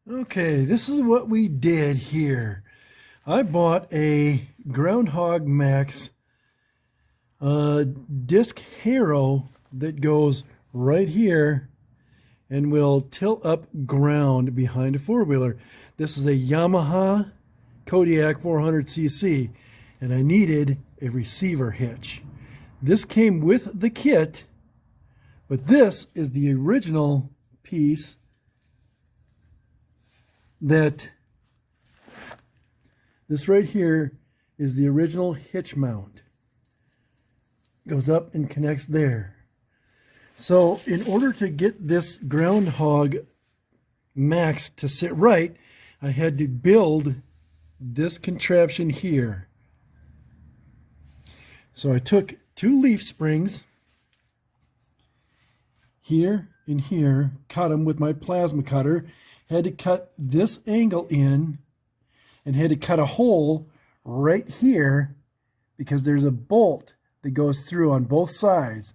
Okay, this is what we did here. I bought a GroundHog Max disc harrow that goes right here and will tilt up ground behind a four-wheeler. This is a Yamaha Kodiak 400cc, and I needed a receiver hitch. This came with the kit, but this is the original piece that this right here is the original hitch mount. Goes up and connects there. So in order to get this GroundHog Max to sit right, I had to build this contraption here. So I took two leaf springs here and here, cut them with my plasma cutter, had to cut this angle in, and had to cut a hole right here because there's a bolt that goes through on both sides.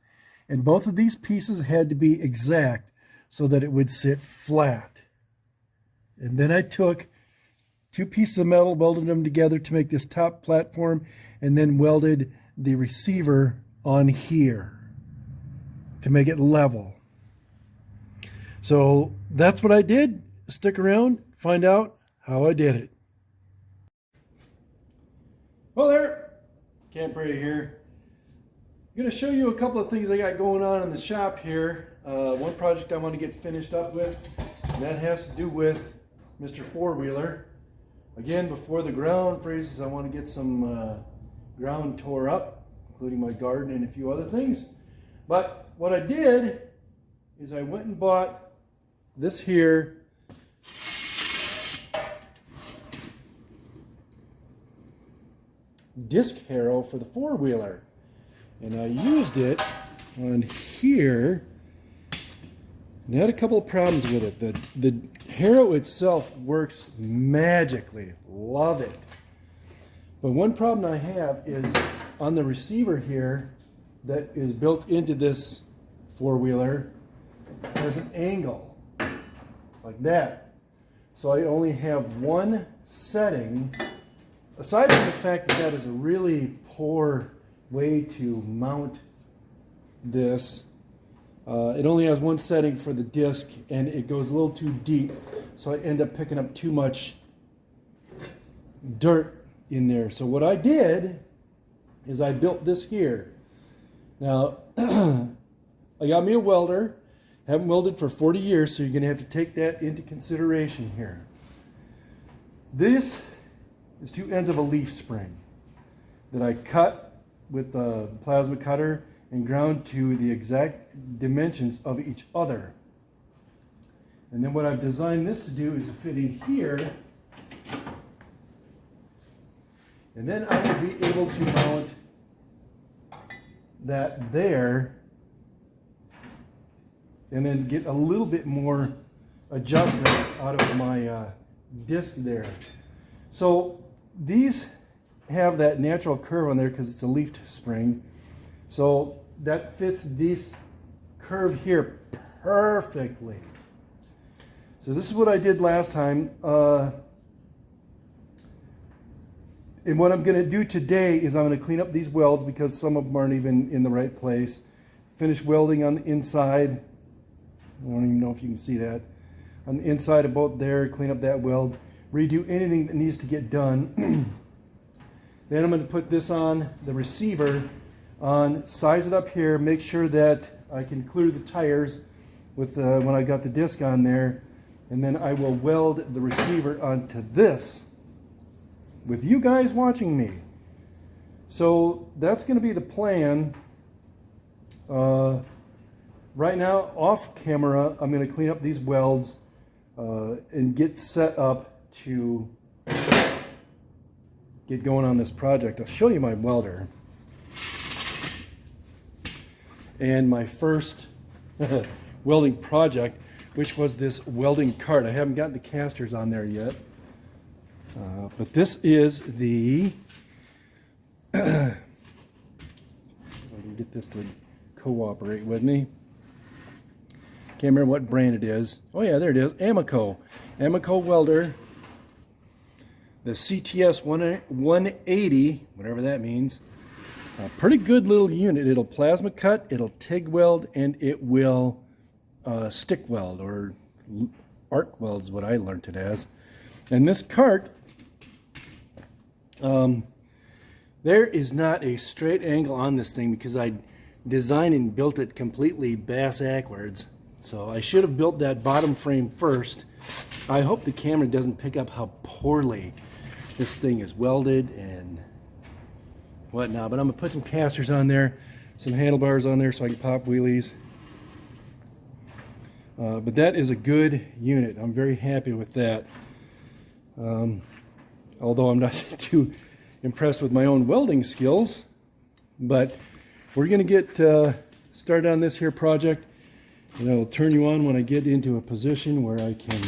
And both of these pieces had to be exact so that it would sit flat. And then I took two pieces of metal, welded them together to make this top platform, and then welded the receiver on here to make it level. So that's what I did. Stick around, find out how I did it. Well there, Camp Brady here. I'm going to show you a couple of things I got going on in the shop here. One project I want to get finished up with, and that has to do with Mr. Four-Wheeler. Again, before the ground freezes, I want to get some ground tore up, including my garden and a few other things. But what I did is I went and bought this here disc harrow for the four-wheeler, and I used it on here and had a couple of problems with it. The harrow itself works magically, love it, but one problem I have is on the receiver here that is built into this four-wheeler has an angle like that, so I only have one setting. Aside from the fact that that is a really poor way to mount this, it only has one setting for the disc and it goes a little too deep, so I end up picking up too much dirt in there. So what I did is I built this here. Now, I got me a welder, haven't welded for 40 years, so you're going to have to take that into consideration here. This is two ends of a leaf spring that I cut with the plasma cutter and ground to the exact dimensions of each other. And then what I've designed this to do is to fit in here, and then I will be able to mount that there and then get a little bit more adjustment out of my disc there. So these have that natural curve on there because it's a leafed spring. So that fits this curve here perfectly. So this is what I did last time. And what I'm going to do today is I'm going to clean up these welds because some of them aren't even in the right place. Finish welding on the inside. I don't even know if you can see that. On the inside of both there, clean up that weld. Redo anything that needs to get done. Then I'm going to put this on the receiver, size it up here, make sure that I can clear the tires with when I got the disc on there, and then I will weld the receiver onto this with you guys watching me. So that's going to be the plan. Right now, off camera, I'm going to clean up these welds and get set up to get going on this project. I'll show you my welder and my first welding project, which was this welding cart. I haven't gotten the casters on there yet, but this is the I can get this to cooperate with me. Can't remember what brand it is. Oh yeah, there it is. Amico welder. The CTS 180, whatever that means. A pretty good little unit. It'll plasma cut, it'll TIG weld, and it will stick weld, or arc weld is what I learned it as. And this cart, there is not a straight angle on this thing because I designed and built it completely bass-ackwards. So I should have built that bottom frame first. I hope the camera doesn't pick up how poorly this thing is welded and whatnot. But I'm going to put some casters on there, some handlebars on there so I can pop wheelies. But that is a good unit. I'm very happy with that. Although I'm not too impressed with my own welding skills. But we're going to get started on this here project. And I'll turn you on when I get into a position where I can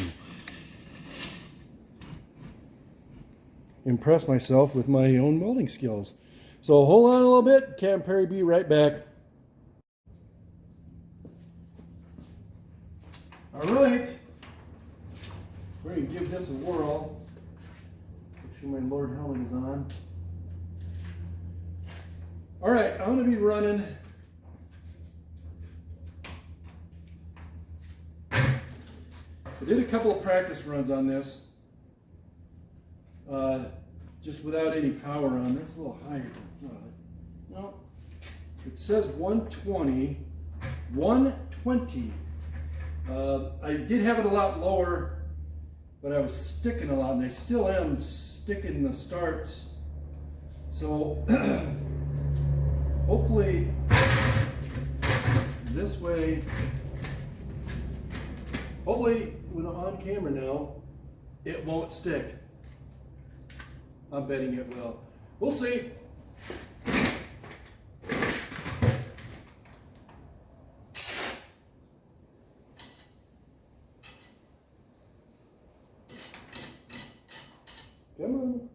impress myself with my own welding skills. So hold on a little bit. Captain Perry, be right back. All right, we're going to give this a whirl. Make sure my Lord helmet is on. All right, I'm going to be running I did a couple of practice runs on this, just without any power on. That's a little higher. No, it says 120. 120. I did have it a lot lower, but I was sticking a lot, and I still am sticking the starts. So hopefully this way, hopefully when I'm on camera now, it won't stick. I'm betting it will. We'll see. Come on.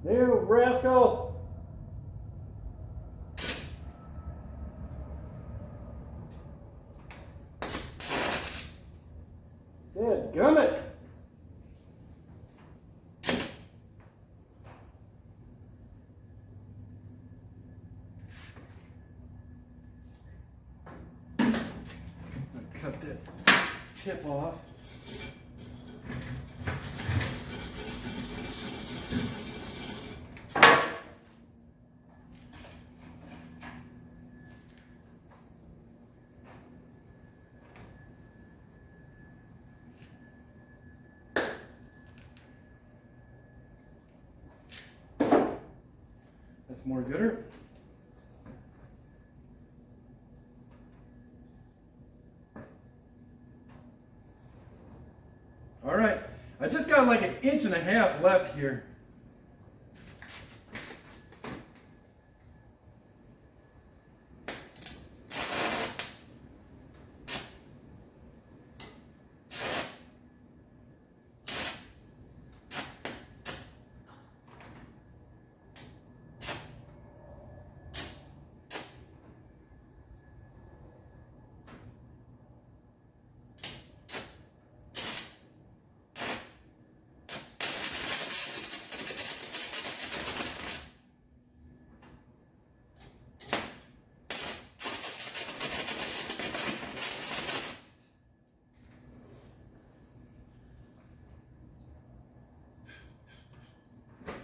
There, rascal! Dadgummit! I'll cut that tip off. That's more gooder. All right, I just got like 1.5 inches left here.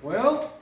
Well,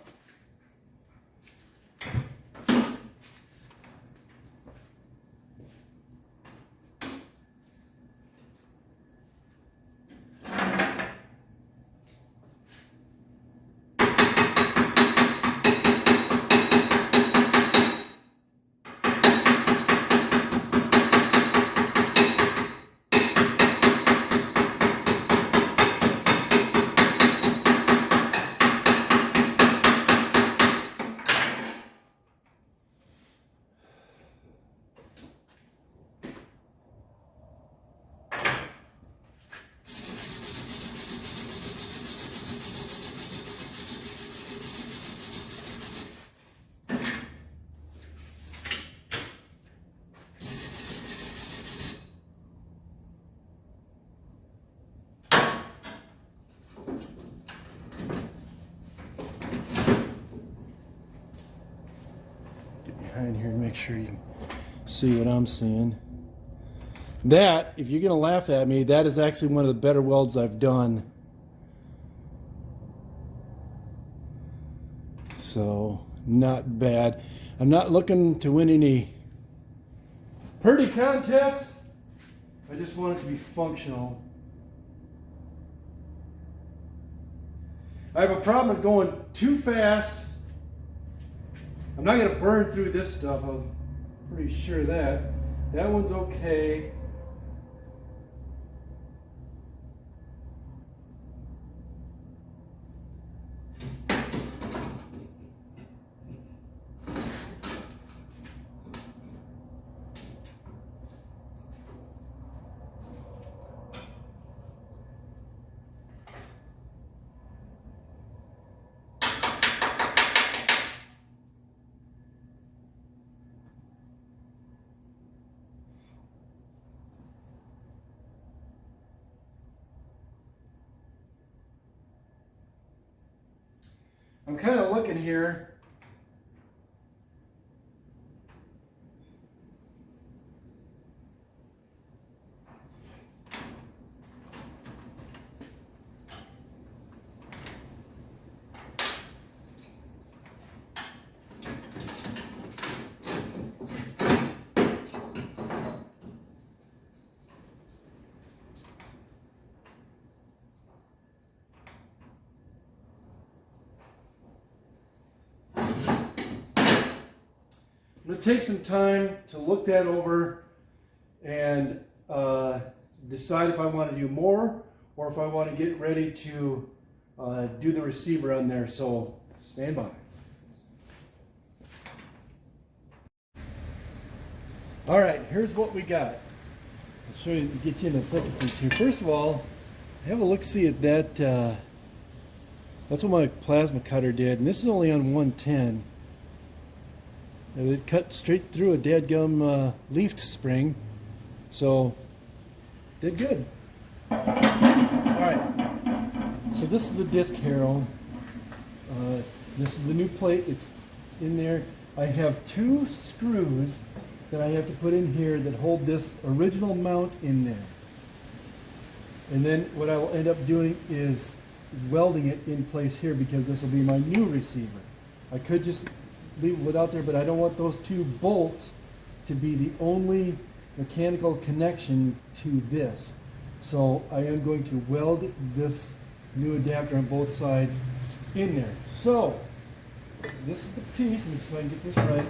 make sure you can see what I'm seeing. That, if you're going to laugh at me, that is actually one of the better welds I've done. So, not bad. I'm not looking to win any pretty contests. I just want it to be functional. I have a problem with going too fast. I'm not going to burn through this stuff. I'm pretty sure that. That one's okay. I'm kind of looking here. I'm going to take some time to look that over and decide if I want to do more or if I want to get ready to do the receiver on there. So stand by. All right, here's what we got. I'll show you, get you in the thick of things here. First of all, have a look-see at that. That's what my plasma cutter did, and this is only on 110. It cut straight through a dadgum leaf spring, so did good. Alright, so this is the disc harrow. This is the new plate, it's in there. I have 2 screws that I have to put in here that hold this original mount in there. And then what I will end up doing is welding it in place here because this will be my new receiver. I could just leave it without there, but I don't want those 2 bolts to be the only mechanical connection to this. So I am going to weld this new adapter on both sides in there. So this is the piece, let me see if I can get this right.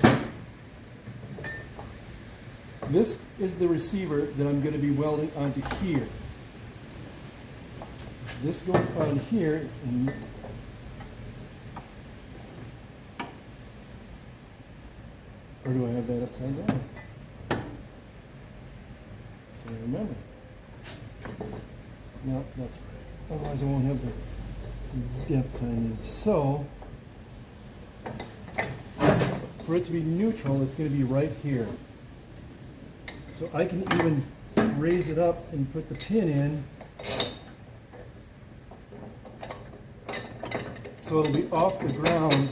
This is the receiver that I'm going to be welding onto here. This goes on here, and or do I have that upside down? I remember. No, that's right. Otherwise I won't have the depth I need. So, for it to be neutral, it's going to be right here. So I can even raise it up and put the pin in so it'll be off the ground.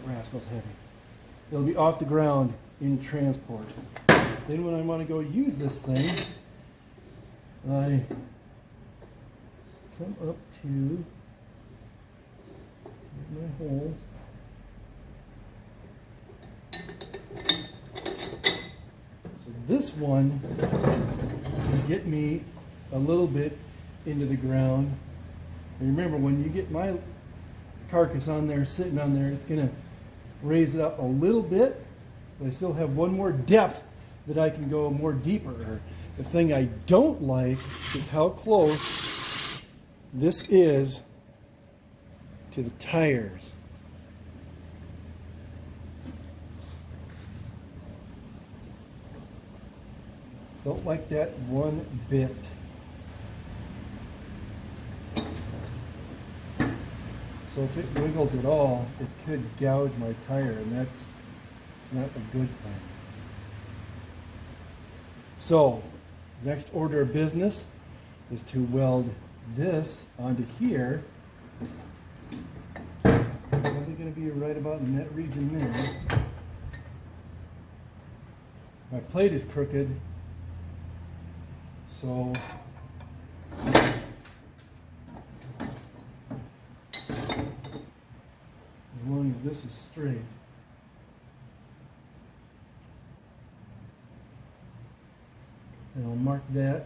Rascal's heavy. It'll be off the ground in transport. Then when I want to go use this thing, I come up to my holes. So this one will get me a little bit into the ground. And remember, when you get my carcass on there, sitting on there, it's going to raise it up a little bit, but I still have one more depth that I can go more deeper. The thing I don't like is how close this is to the tires. Don't like that one bit. So if it wiggles at all, it could gouge my tire, and that's not a good thing. So, next order of business is to weld this onto here. Probably going to be right about in that region there. my plate is crooked, so as long as this is straight. And I'll mark that,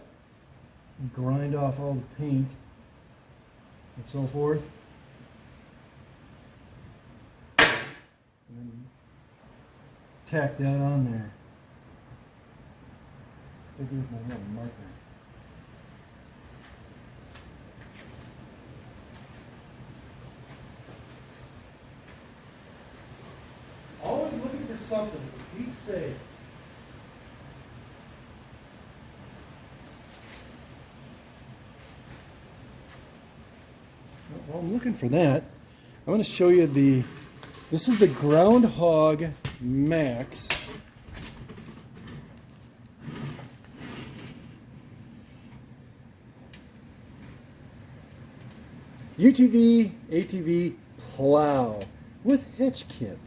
and grind off all the paint and so forth. And then tack that on there. I think here's my little marker. Always looking for something, for Pete's sake. While I'm looking for that, I'm going to show you this is the GroundHog Max. UTV, ATV plow with hitch kit.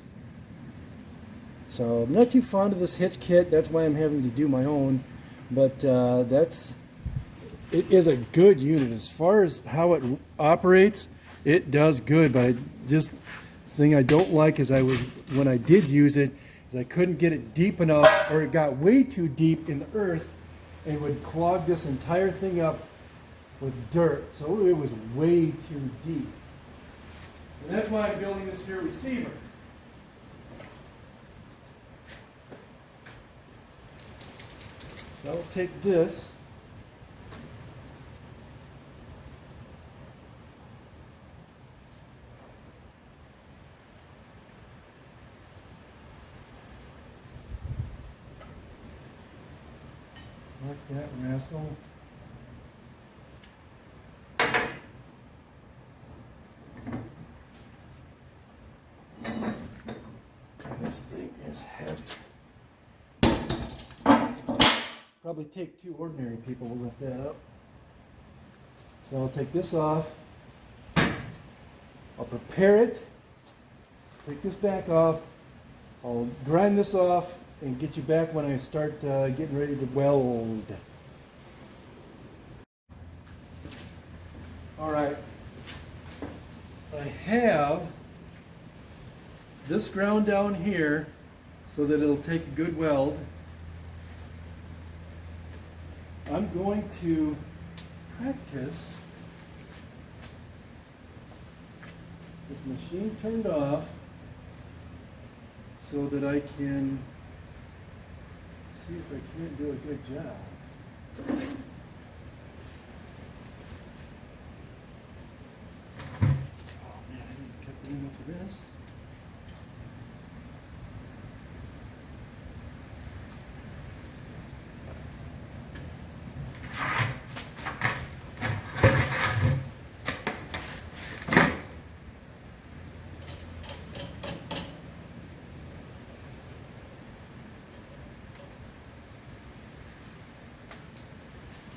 So I'm not too fond of this hitch kit. That's why I'm having to do my own. But it is a good unit. As far as how it operates, it does good. But the thing I don't like is when I did use it, is I couldn't get it deep enough, or it got way too deep in the earth and would clog this entire thing up with dirt. So it was way too deep. And that's why I'm building this here receiver. So I'll take this. Like that rascal. This thing is heavy. Probably take two ordinary people to lift that up. So I'll take this off. I'll prepare it. Take this back off. I'll grind this off and get you back when I start getting ready to weld. All right. I have this ground down here so that it'll take a good weld. I'm going to practice with the machine turned off so that I can see if I can't do a good job. Oh man, I need to cut the window for this.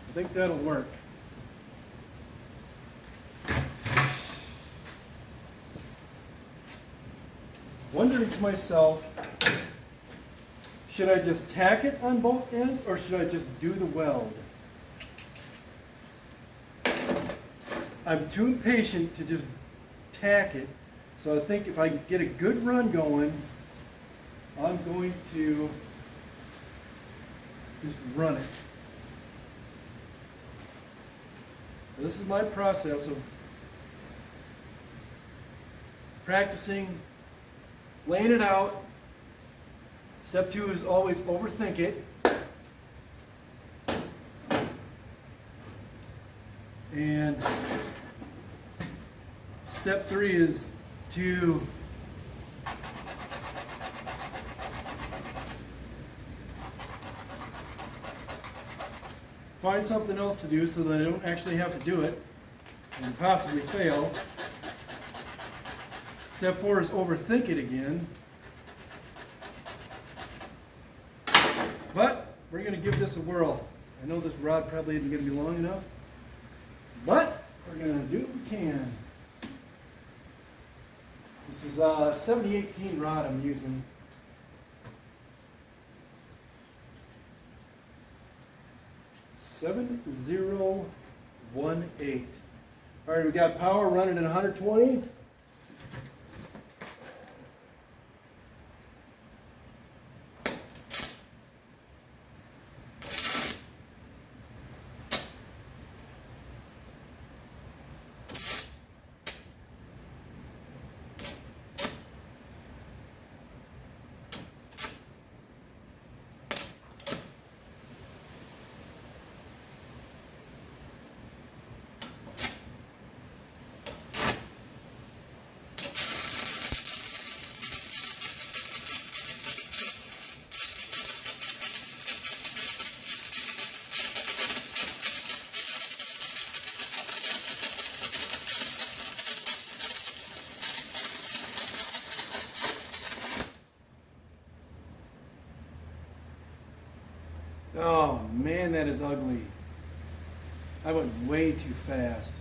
I think that'll work. Wondering to myself, should I just tack it on both ends or should I just do the weld? I'm too impatient to just tack it, so I think if I can get a good run going, I'm going to just run it. This is my process of practicing, laying it out. Step 2 is always overthink it. And step 3 is to find something else to do so that I don't actually have to do it and possibly fail. Step 4 is overthink it again. But we're going to give this a whirl. I know this rod probably isn't going to be long enough, but we're going to do what we can. This is a 70-18 rod I'm using. 7018. All right, we got power running at 120. Oh man, that is ugly. I went way too fast.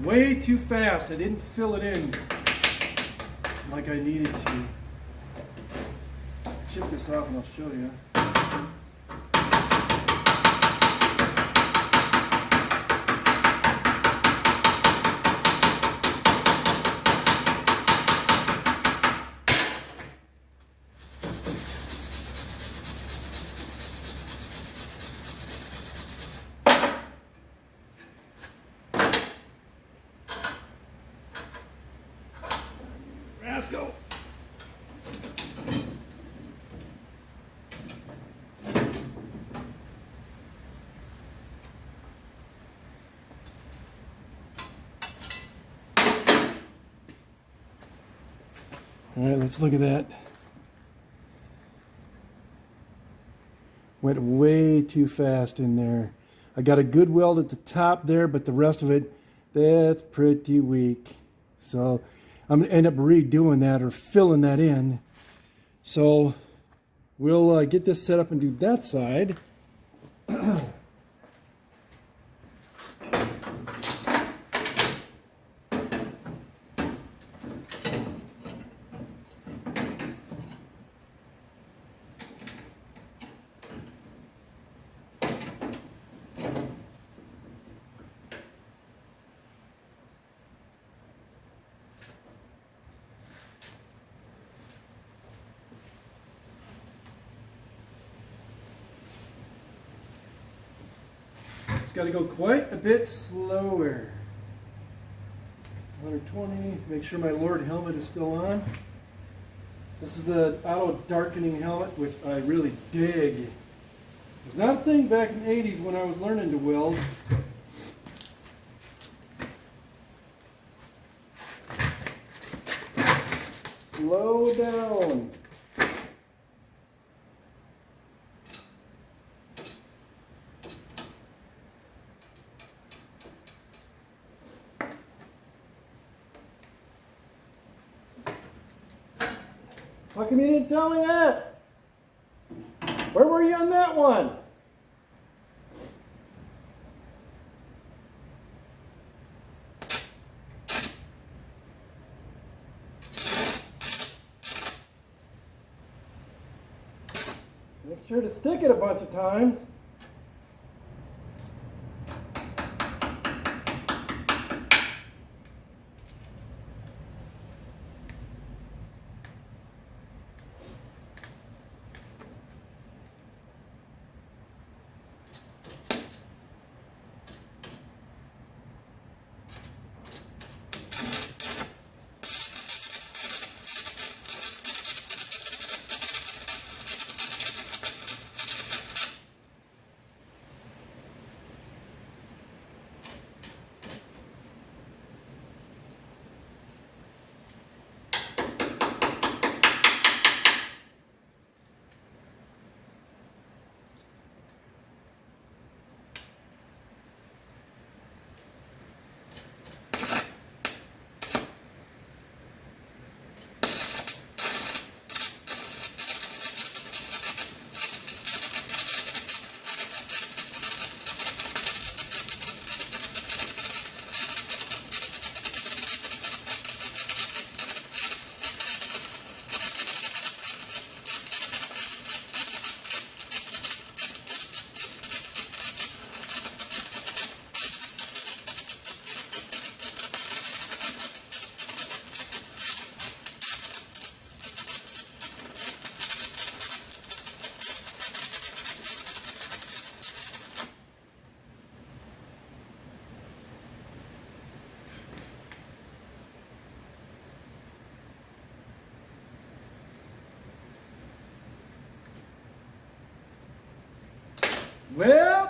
Way too fast. I didn't fill it in like I needed to. Chip this off and I'll show you. Let's go. All right, let's look at that. Went way too fast in there. I got a good weld at the top there, but the rest of it, that's pretty weak. So I'm going to end up redoing that or filling that in. So we'll get this set up and do that side. Got to go quite a bit slower. 120. Make sure my Lord helmet is still on. This is the auto darkening helmet, which I really dig. It was not a thing back in the 80s when I was learning to weld. Slow down. How come you didn't tell me that? Where were you on that one? Make sure to stick it a bunch of times. Well,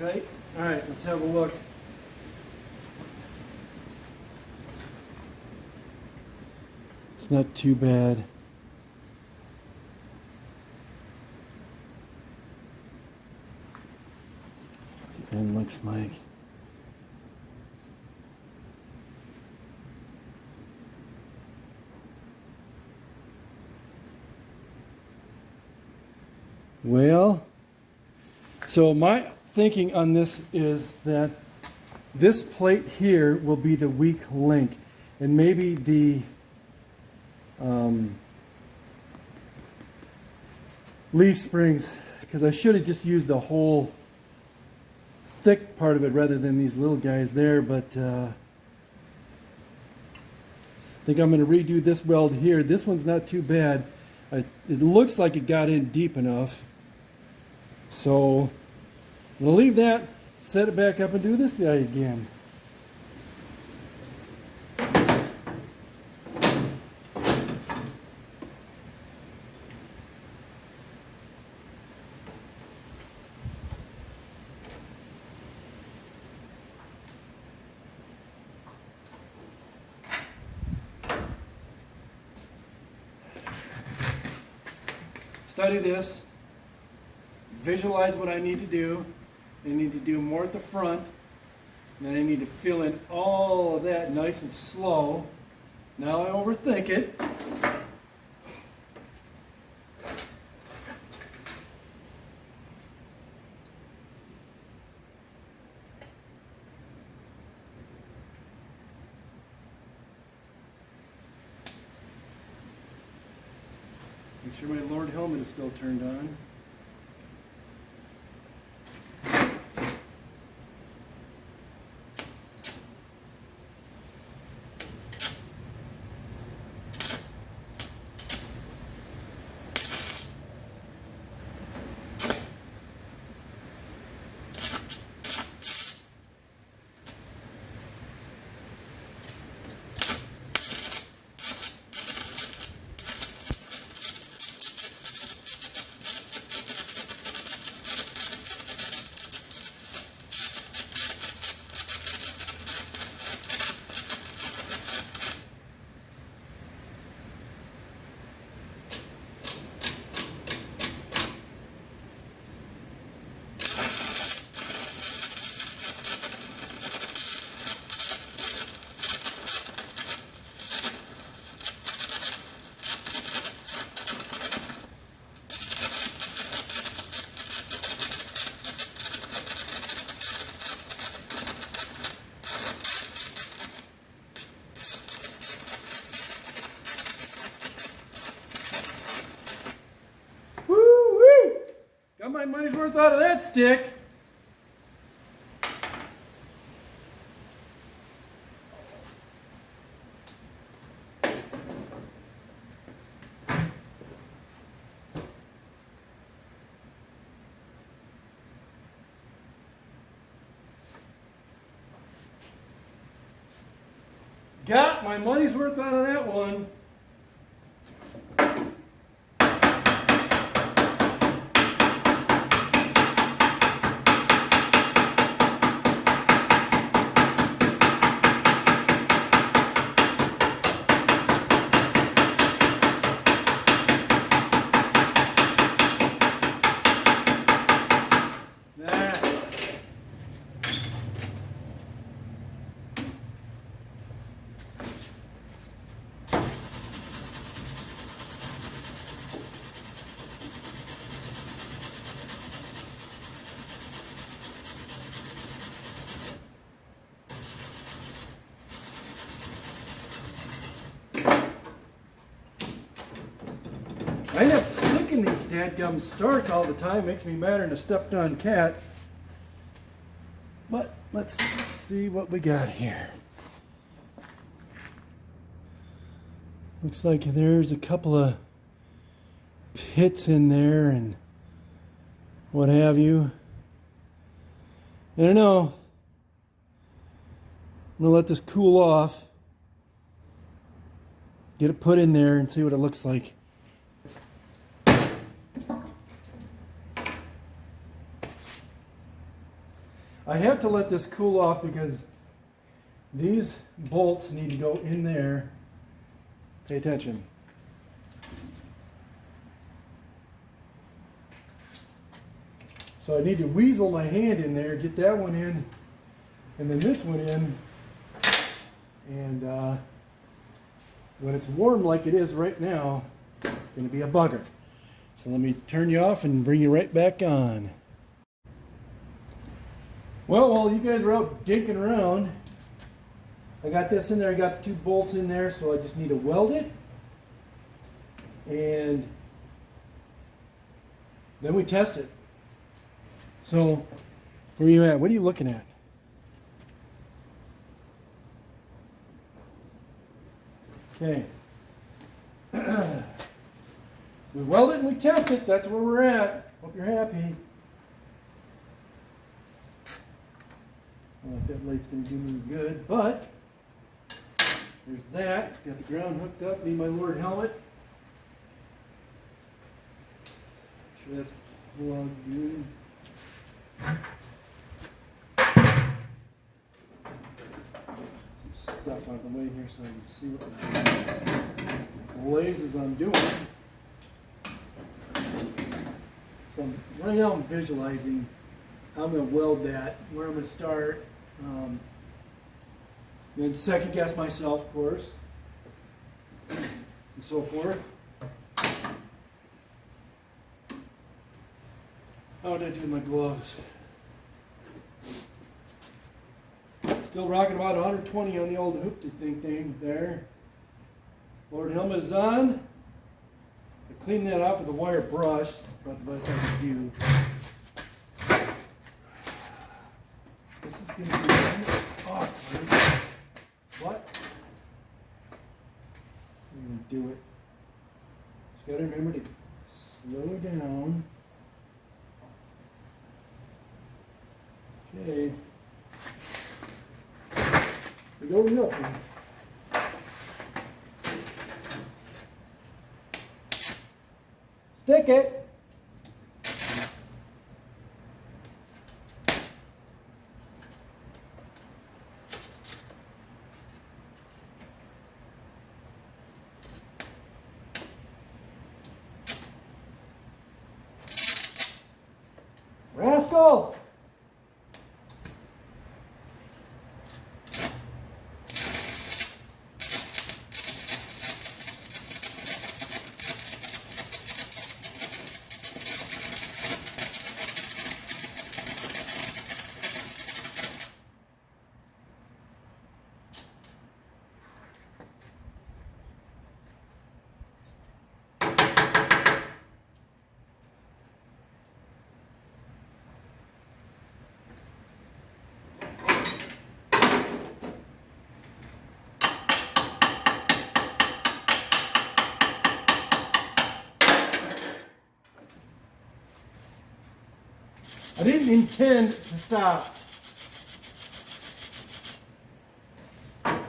tight. All right, let's have a look. It's not too bad. The end looks like. Well, so my thinking on this is that this plate here will be the weak link, and maybe the leaf springs, because I should have just used the whole thick part of it rather than these little guys there, but I think I'm going to redo this weld here. This one's not too bad. It looks like it got in deep enough, so I'm going to leave that, set it back up, and do this guy again. Study this, visualize what I need to do. I need to do more at the front, and then I need to fill in all of that nice and slow. Now I overthink it. Make sure my Lord helmet is still turned on. Got my money's worth out of that stick. Got my money's worth out of that one. dadgum starts all the time. Makes me madder than a stepped on cat. But let's see what we got here. Looks like there's a couple of pits in there and what have you. I don't know. I'm gonna let this cool off. Get it put in there and see what it looks like. I have to let this cool off because these bolts need to go in there. Pay attention. So I need to weasel my hand in there, get that one in, and then this one in. And when it's warm like it is right now, it's going to be a bugger. So let me turn you off and bring you right back on. Well, while you guys are out dinking around, I got this in there. I got the 2 bolts in there, so I just need to weld it. And then we test it. So, where are you at? What are you looking at? Okay. We weld it and we test it. That's where we're at. Hope you're happy. Well, that light's going to do me good, but there's that. Got the ground hooked up. Need my Lord helmet. Sure that's plugged in. Some stuff out of the way here so I can see what the blazes I'm doing. So right now I'm visualizing how I'm going to weld that, where I'm going to start. Then second guess myself, of course, and so forth. How did I do my gloves? Still rocking about 120 on the old hoop thing there. Lord helmet is on. I cleaned that off with a wire brush. About the best I can do. This is going to be awkward, but I'm going to do it. Just got to remember to slow down. Okay. We go nothing. Stick it. Rascal! I didn't intend to stop. I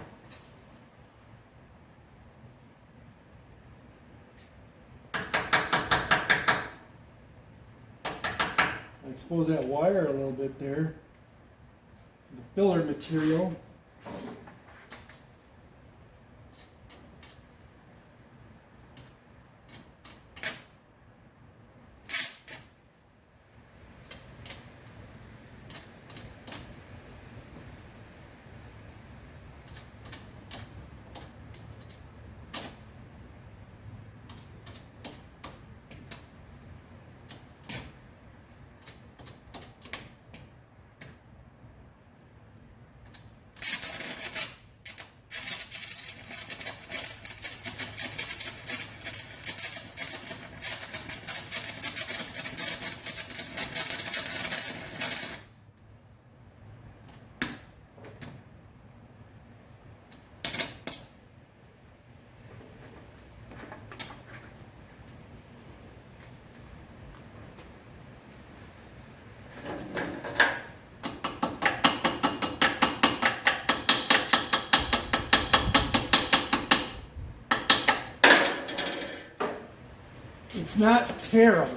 exposed that wire a little bit there. The filler material. It's not terrible.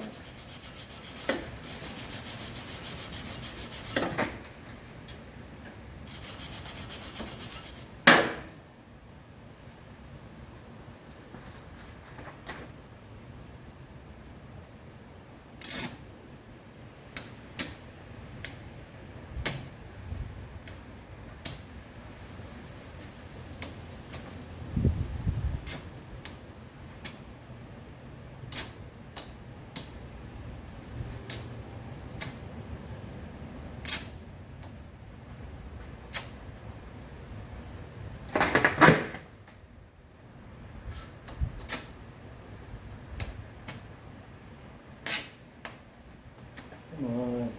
Come on.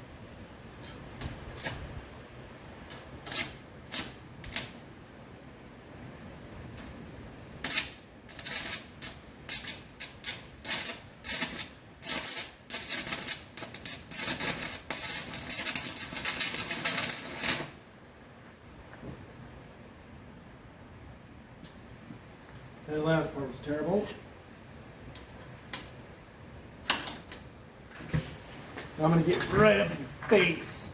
That last part was terrible. I'm going to get right up in your face.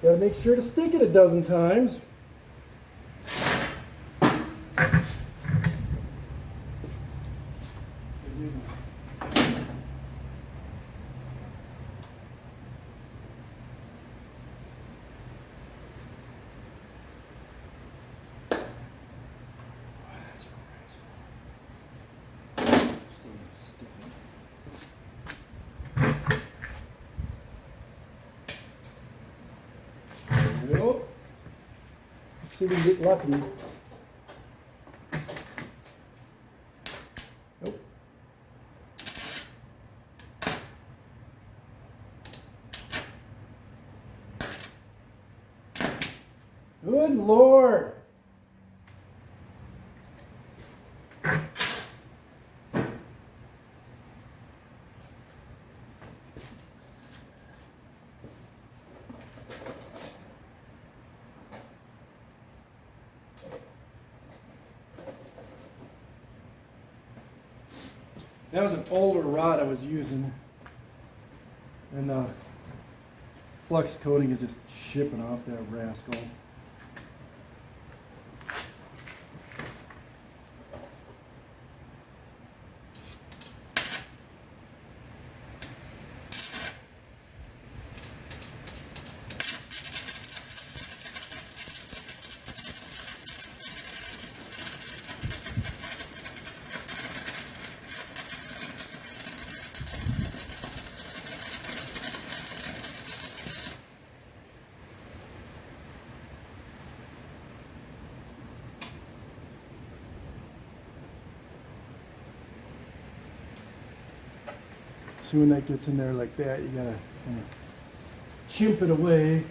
Got to make sure to stick it a dozen times. Nope. See if we can get lucky. Nope. Good Lord. That was an older rod I was using, and the flux coating is just chipping off that rascal. So when that gets in there like that, you gotta kind of chimp it away.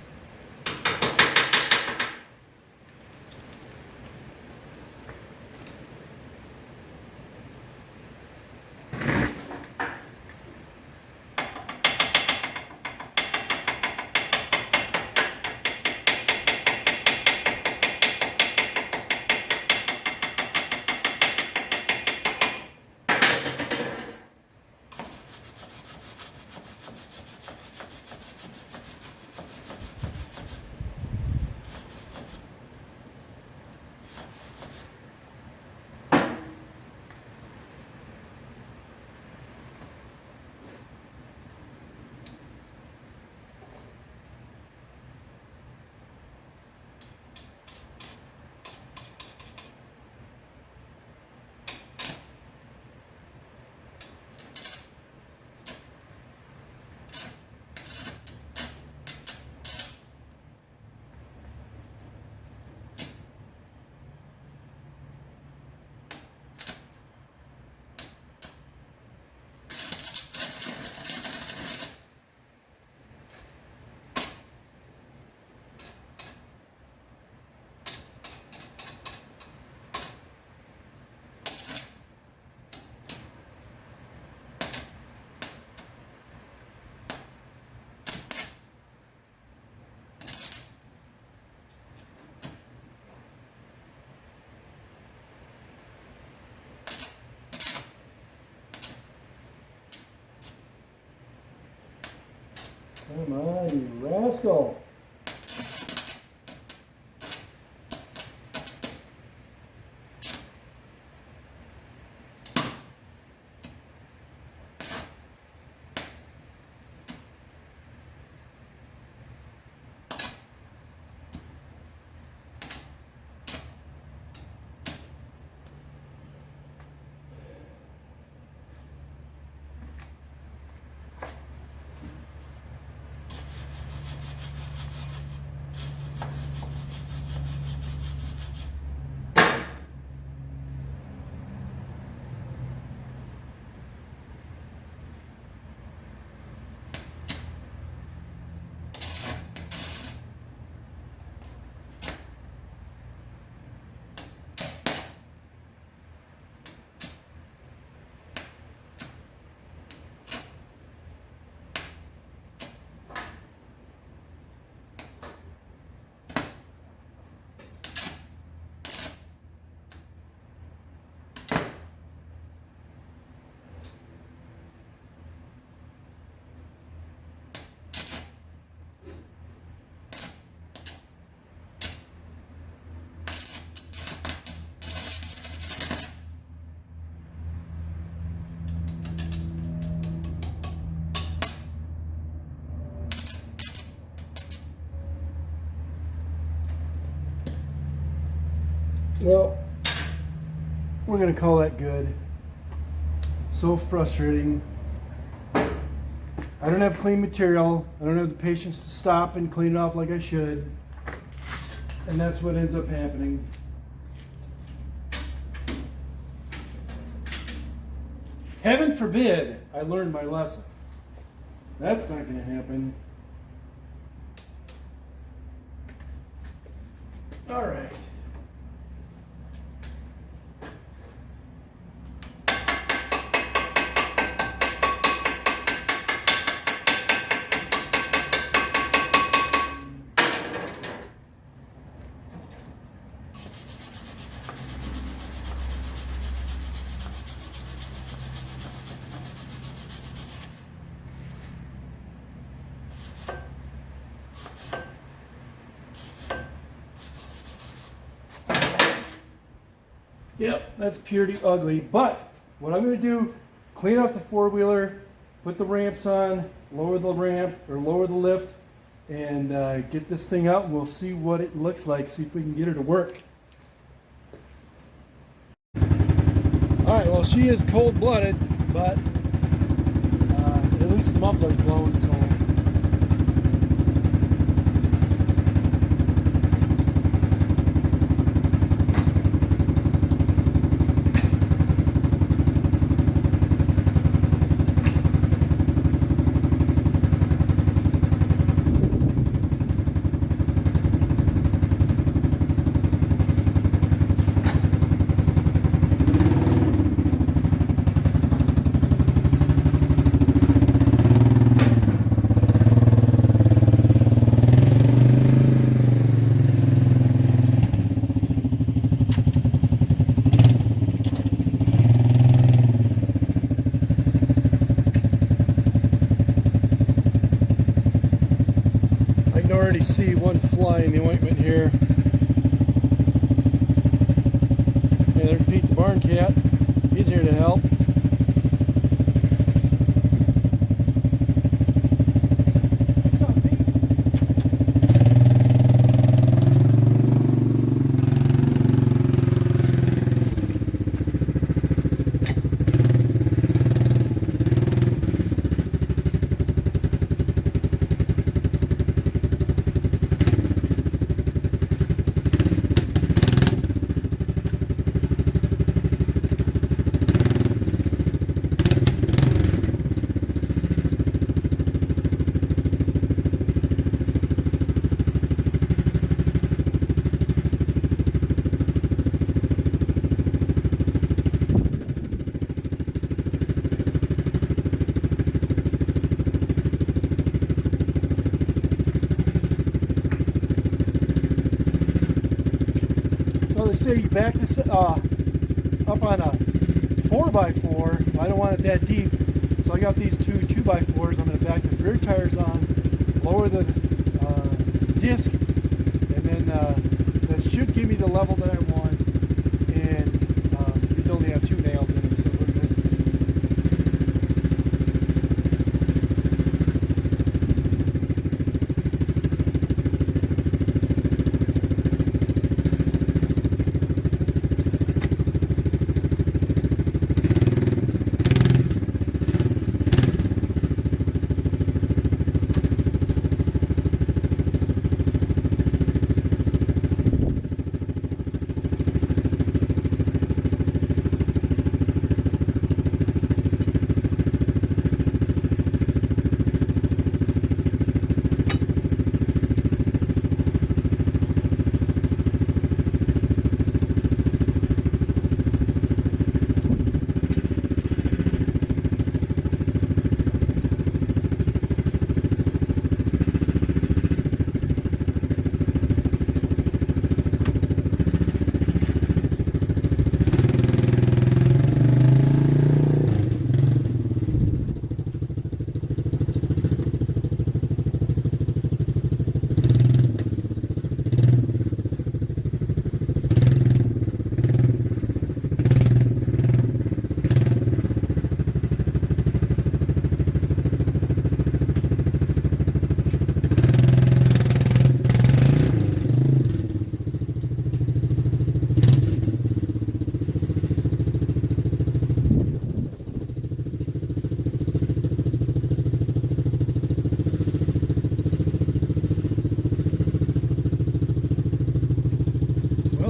Come on, you rascal. Well, we're going to call that good. So frustrating. I don't have clean material. I don't have the patience to stop and clean it off like I should. And that's what ends up happening. Heaven forbid I learned my lesson. That's not going to happen. All right. Yep, that's purely ugly. But what I'm going to do, clean off the four-wheeler, put the ramps on, lower the ramp or lower the lift, and get this thing out, and we'll see what it looks like, see if we can get her to work. Alright, well, she is cold-blooded, but at least the muffler's blown, so... See one fly in the ointment here. Yeah, there's Pete the barn cat. He's here to help. You back this up on a 4x4. I don't want it that deep, so I got these two 2x4s. I'm going to back the rear tires on, the disc, and then that should give me the level that I want. And these only have 2 nails in them, so we're good.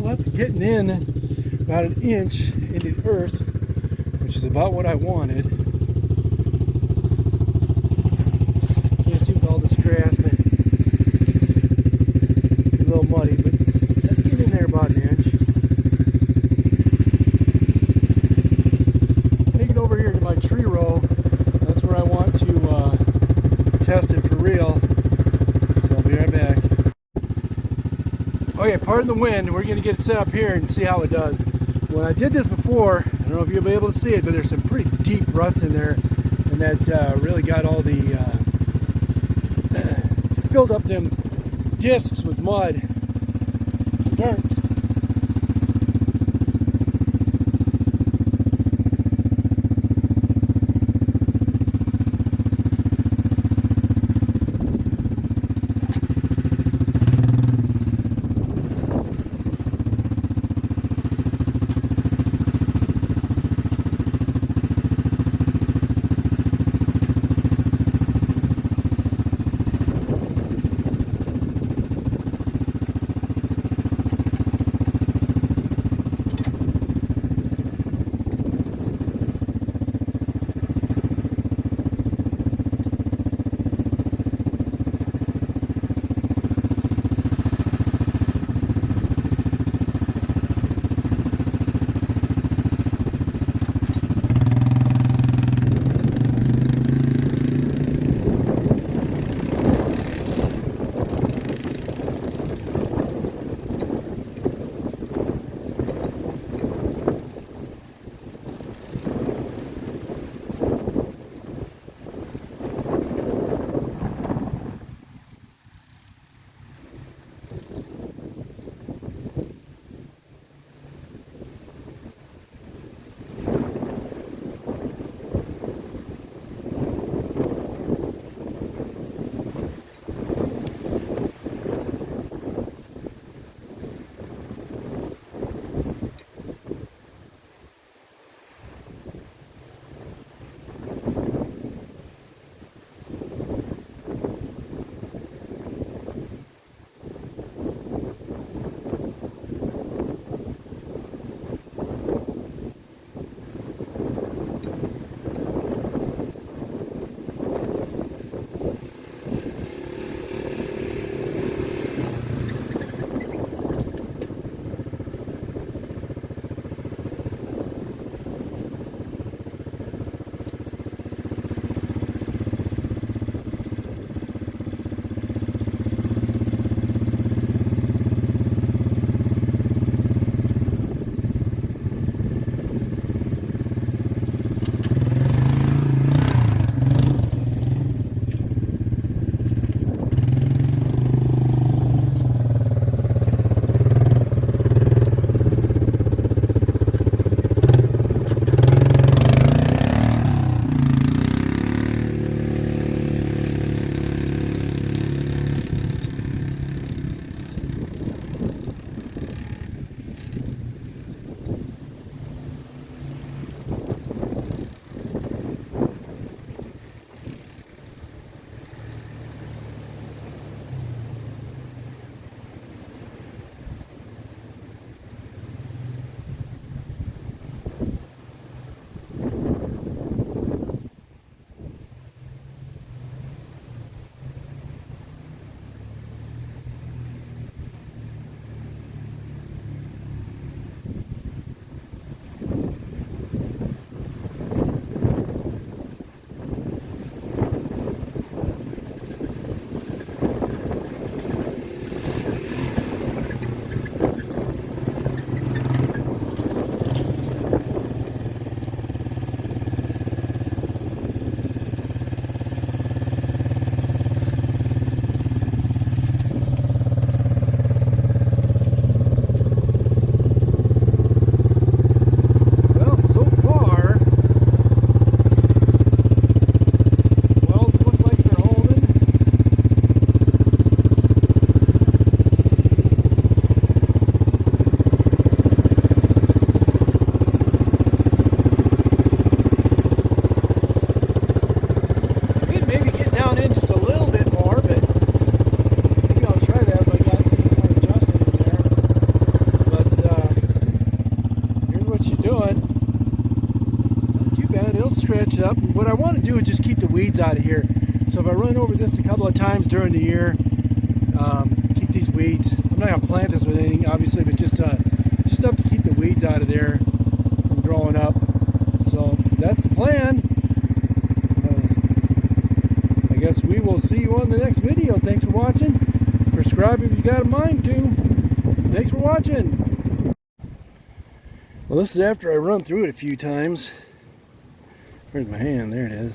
That's getting in about 1 inch into the earth, which is about what I wanted. Can't see with all this grass, but it's a little muddy, but that's getting in there about 1 inch. Take it over here to my tree row. That's where I want to test it for real. So I'll be right back. Okay, pardon the wind. We're going to get it set up here and see how it does. When I did this before, I don't know if you'll be able to see it, but there's some pretty deep ruts in there, and that really got all the filled up them discs with mud, dirt. maybe get down in just a little bit more, but maybe I'll try that if I got more adjustment in there. But here's what she's doing. Not too bad. It'll stretch up. And what I want to do is just keep the weeds out of here. So if I run over this a couple of times during the year, keep these weeds. I'm not going to plant this with anything, obviously, but just enough to keep the weeds out of there from growing up. So that's the plan. I guess we will see you on the next video. Thanks for watching. Subscribe if you got a mind to. Thanks for watching. Well, this is after I run through it a few times. Where's my hand? There it is.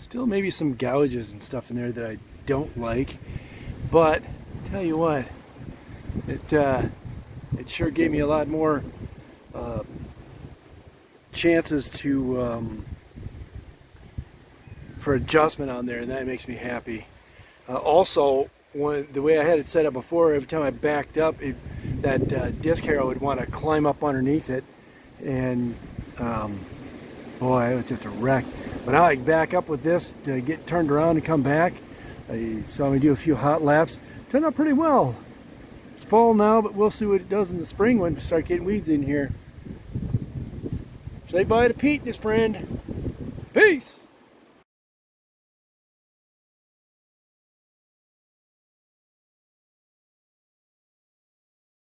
Still maybe some gouges and stuff in there that I don't like, but tell you what, it sure gave me a lot more chances to for adjustment on there, and that makes me happy. Also, the way I had it set up before, every time I backed up, that disc harrow would want to climb up underneath it, and boy, it was just a wreck. But now I can back up with this to get turned around and come back. You saw me do a few hot laps. Turned out pretty well. It's fall now, but we'll see what it does in the spring when we start getting weeds in here. Say bye to Pete and his friend. Peace!